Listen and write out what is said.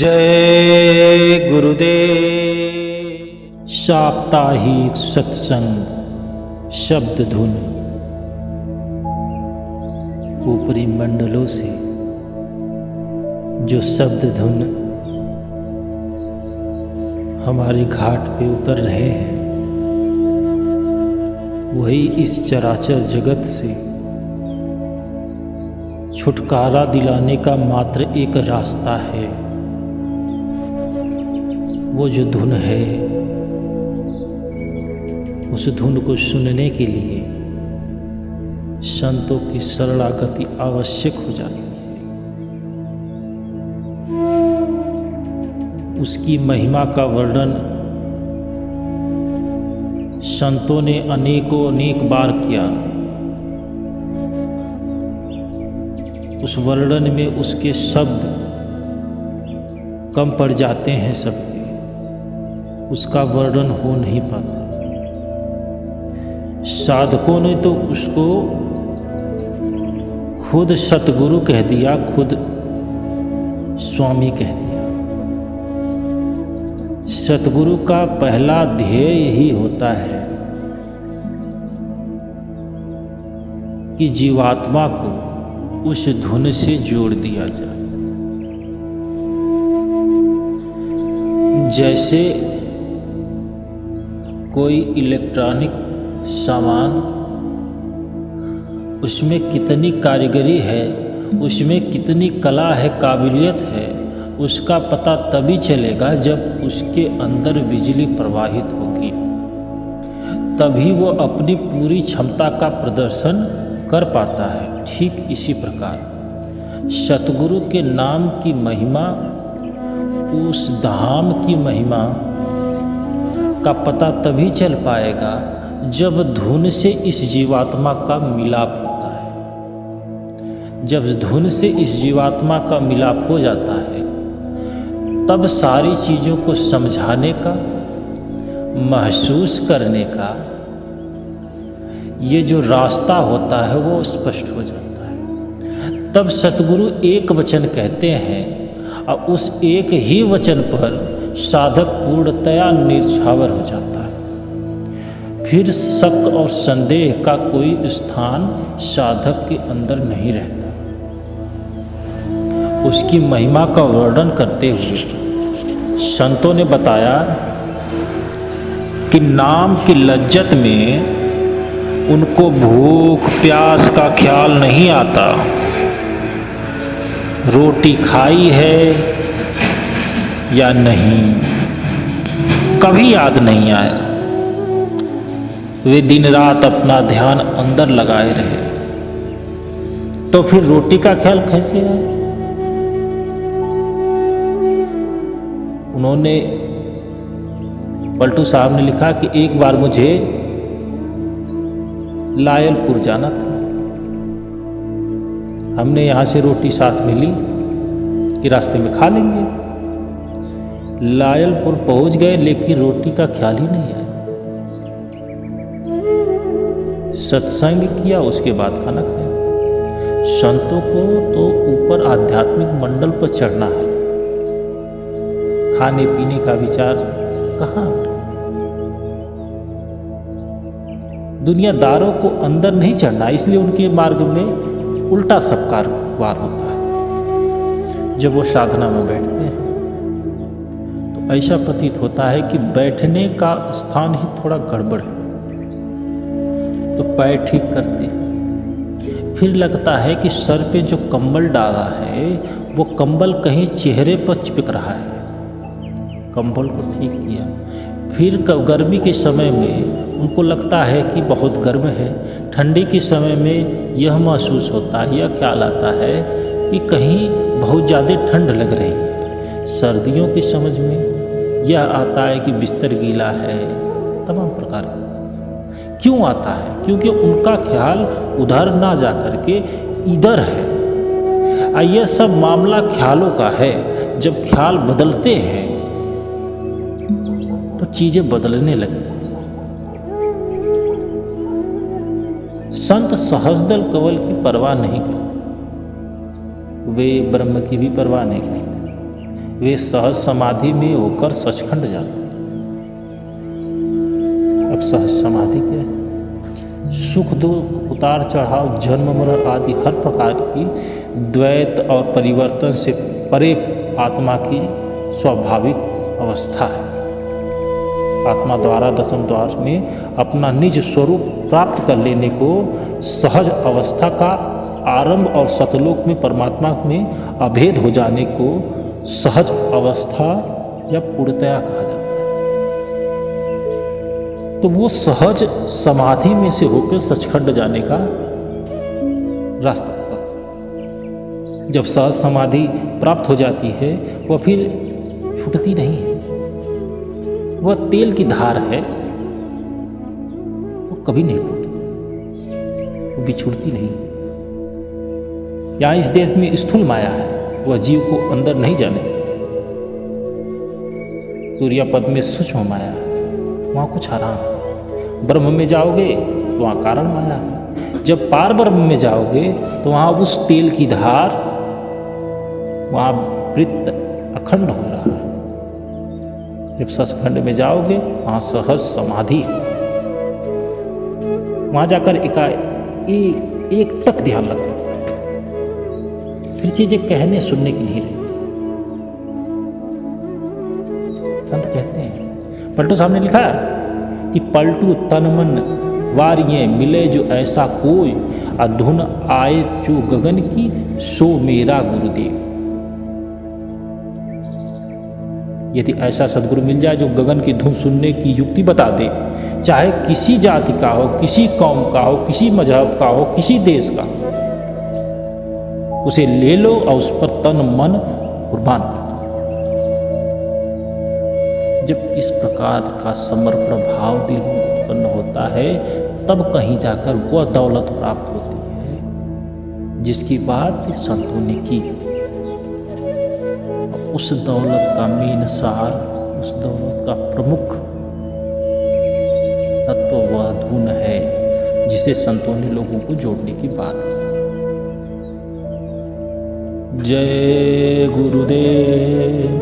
जय गुरुदेव। साप्ताहिक सत्संग शब्द धुन ऊपरी मंडलों से जो शब्द धुन हमारे घाट पे उतर रहे हैं, वही इस चराचर जगत से छुटकारा दिलाने का मात्र एक रास्ता है। वो जो धुन है, उस धुन को सुनने के लिए संतों की शरणागति आवश्यक हो जाती है। उसकी महिमा का वर्णन संतों ने अनेक बार किया। उस वर्णन में उसके शब्द कम पड़ जाते हैं सबके, उसका वर्णन हो नहीं पाता। साधकों ने तो उसको खुद सतगुरु कह दिया, खुद स्वामी कह दिया। सतगुरु का पहला ध्येय यही होता है कि जीवात्मा को उस धुन से जोड़ दिया जाए। जैसे कोई इलेक्ट्रॉनिक सामान, उसमें कितनी कारीगरी है, उसमें कितनी कला है, काबिलियत है, उसका पता तभी चलेगा जब उसके अंदर बिजली प्रवाहित होगी, तभी वो अपनी पूरी क्षमता का प्रदर्शन कर पाता है। ठीक इसी प्रकार सतगुरु के नाम की महिमा, उस धाम की महिमा का पता तभी चल पाएगा जब धुन से इस जीवात्मा का मिलाप होता है। जब धुन से इस जीवात्मा का मिलाप हो जाता है, तब सारी चीज़ों को समझाने का, महसूस करने का ये जो रास्ता होता है वो स्पष्ट हो जाता है। तब सतगुरु एक वचन कहते हैं और उस एक ही वचन पर साधक पूर्णतया निर्छावर हो जाता है। फिर शक और संदेह का कोई स्थान साधक के अंदर नहीं रहता। उसकी महिमा का वर्णन करते हुए संतों ने बताया कि नाम की लज्जत में उनको भूख प्यास का ख्याल नहीं आता। रोटी खाई है या नहीं, कभी याद नहीं आया। वे दिन रात अपना ध्यान अंदर लगाए रहे, तो फिर रोटी का ख्याल कैसे आए? उन्होंने, पलटू साहब ने लिखा कि एक बार मुझे लायलपुर जाना था। हमने यहां से रोटी साथ में ली कि रास्ते में खा लेंगे। लायलपुर पहुंच गए, लेकिन रोटी का ख्याल ही नहीं आया। सत्संग किया, उसके बाद खाना खाया। संतों को तो ऊपर आध्यात्मिक मंडल पर चढ़ना है, खाने पीने का विचार कहाँ? दुनियादारों को अंदर नहीं चढ़ना, इसलिए उनके मार्ग में उल्टा सबकार वार होता है। जब वो साधना में बैठते हैं तो ऐसा प्रतीत होता है कि बैठने का स्थान ही थोड़ा गड़बड़ है, तो पैर ठीक करते हैं। फिर लगता है कि सर पे जो कंबल डाला है वो कंबल कहीं चेहरे पर चिपक रहा है। कंबल को ठीक किया। फिर गर्मी के समय में उनको लगता है कि बहुत गर्म है। ठंडी के समय में यह महसूस होता है, यह ख्याल आता है कि कहीं बहुत ज़्यादा ठंड लग रही है। सर्दियों के समझ में यह आता है कि बिस्तर गीला है। तमाम प्रकार क्यों आता है? क्योंकि उनका ख्याल उधर ना जा करके इधर है। यह सब मामला ख्यालों का है। जब ख्याल बदलते हैं तो चीजें बदलने लगती हैं। संत सहस्रदल कवल की परवाह नहीं करते, वे ब्रह्म की भी परवाह नहीं करते। वे सहज समाधि में होकर सचखंड जाते हैं। अब सहज समाधि क्या है? सुख दुख उतार चढ़ाव जन्म मरण आदि हर प्रकार की द्वैत और परिवर्तन से परे आत्मा की स्वाभाविक अवस्था है। आत्मा द्वारा दशम द्वार में अपना निज स्वरूप प्राप्त कर लेने को सहज अवस्था का आरंभ और सतलोक में परमात्मा में अभेद हो जाने को सहज अवस्था या पूर्णतया कहा जाता है। तो वो सहज समाधि में से होकर सचखंड जाने का रास्ता था। जब सहज समाधि प्राप्त हो जाती है वह फिर छूटती नहीं है। वह तेल की धार है, वो कभी नहीं टूटती, वो बिछुड़ती नहीं। यहां इस देश में स्थूल माया है, वह जीव को अंदर नहीं जाने। सूर्य पद में सूक्ष्म माया है, वहां कुछ आराम है। ब्रह्म में जाओगे तो वहां कारण माया है। जब पार ब्रह्म में जाओगे तो वहां उस तेल की धार, वहां वृत्त अखंड हो रहा है। जब सचखंड में जाओगे वहां सहज समाधि, वहां जाकर एक टक ध्यान लग जाता है। फिर चीजें कहने सुनने की नहीं रहती। संत कहते हैं, पलटू साहब ने लिखा है कि पलटू तन मन वारिये मिले जो ऐसा कोई, अधुन आए जो गगन की सो मेरा गुरुदेव। यदि ऐसा सदगुरु मिल जाए जो गगन की धुन सुनने की युक्ति बता दे, चाहे किसी जाति का हो, किसी कौम का हो, किसी मजहब का हो, किसी देश का, उसे ले लो और उस पर तन मन कुर्बान कर दो। जब इस प्रकार का समर्पण भाव दिल में उत्पन्न होता है तब कहीं जाकर वह दौलत प्राप्त होती है जिसकी बात संतों ने की। उस दौलत का मेन सार, उस दौलत का प्रमुख तत्व वह धुन है जिसे संतों ने लोगों को जोड़ने की बात की। जय गुरुदेव।